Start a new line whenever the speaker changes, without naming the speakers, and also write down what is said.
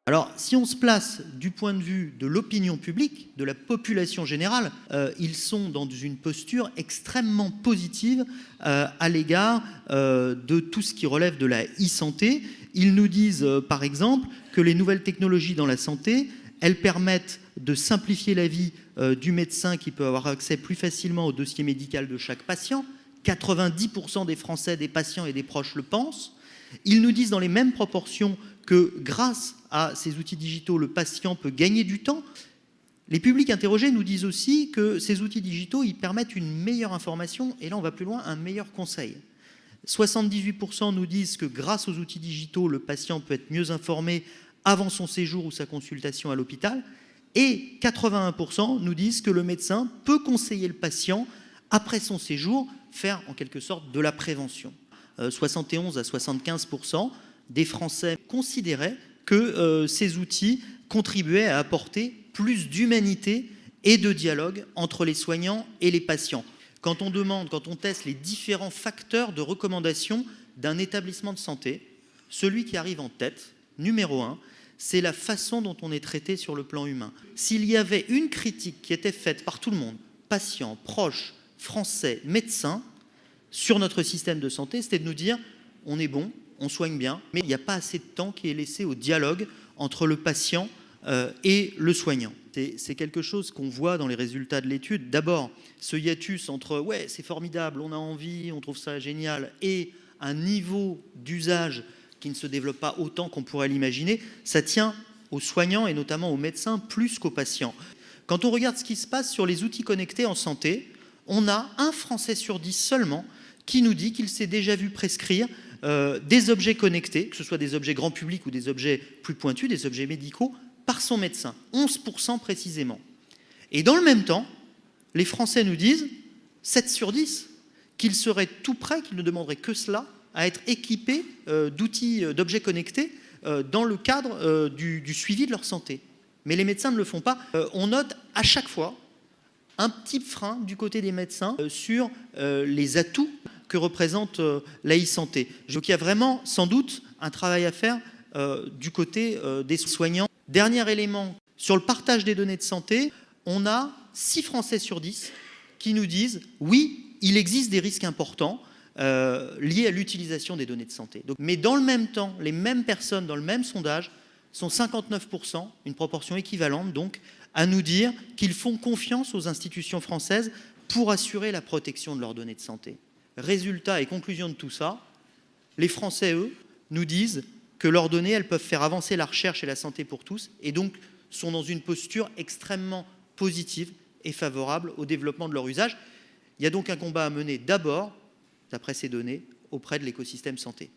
Alors, si on se place du point de vue de l'opinion publique, de la population générale, ils sont dans une posture extrêmement positive à l'égard de tout ce qui relève de la e-santé. Ils nous disent, par exemple, que les nouvelles technologies dans la santé, elles permettent de simplifier la vie du médecin qui peut avoir accès plus facilement au dossier médical de chaque patient. 90% des Français, des patients et des proches le pensent. Ils nous disent dans les mêmes proportions que grâce à ces outils digitaux, le patient peut gagner du temps. Les publics interrogés nous disent aussi que ces outils digitaux, ils permettent une meilleure information, et là on va plus loin, un meilleur conseil. 78% nous disent que grâce aux outils digitaux, le patient peut être mieux informé avant son séjour ou sa consultation à l'hôpital, et 81% nous disent que le médecin peut conseiller le patient après son séjour, faire en quelque sorte de la prévention. 71 à 75% des Français considéraient que ces outils contribuaient à apporter plus d'humanité et de dialogue entre les soignants et les patients. Quand on teste les différents facteurs de recommandation d'un établissement de santé, celui qui arrive en tête, numéro 1, c'est la façon dont on est traité sur le plan humain. S'il y avait une critique qui était faite par tout le monde, patients, proches, Français, médecins, sur notre système de santé, c'était de nous dire on est bon, on soigne bien, mais il n'y a pas assez de temps qui est laissé au dialogue entre le patient et le soignant. C'est quelque chose qu'on voit dans les résultats de l'étude. D'abord, ce hiatus entre « ouais, c'est formidable, on a envie, on trouve ça génial » et un niveau d'usage qui ne se développe pas autant qu'on pourrait l'imaginer, ça tient aux soignants et notamment aux médecins plus qu'aux patients. Quand on regarde ce qui se passe sur les outils connectés en santé, on a 1 Français sur 10 seulement qui nous dit qu'il s'est déjà vu prescrire des objets connectés, que ce soit des objets grand public ou des objets plus pointus, des objets médicaux, par son médecin, 11% précisément. Et dans le même temps, les Français nous disent, 7 sur 10, qu'ils seraient tout prêts, qu'ils ne demanderaient que cela, à être équipés d'outils, d'objets connectés dans le cadre du suivi de leur santé. Mais les médecins ne le font pas. On note à chaque fois un petit frein du côté des médecins sur les atouts que représente la e-santé. Donc il y a vraiment sans doute un travail à faire du côté des soignants. Dernier élément, sur le partage des données de santé, on a 6 Français sur 10 qui nous disent « oui, il existe des risques importants liés à l'utilisation des données de santé ». Mais dans le même temps, les mêmes personnes dans le même sondage sont 59%, une proportion équivalente donc, à nous dire qu'ils font confiance aux institutions françaises pour assurer la protection de leurs données de santé. Résultat et conclusion de tout ça, les Français, eux, nous disent que leurs données, elles peuvent faire avancer la recherche et la santé pour tous, et donc sont dans une posture extrêmement positive et favorable au développement de leur usage. Il y a donc un combat à mener d'abord, d'après ces données, auprès de l'écosystème santé.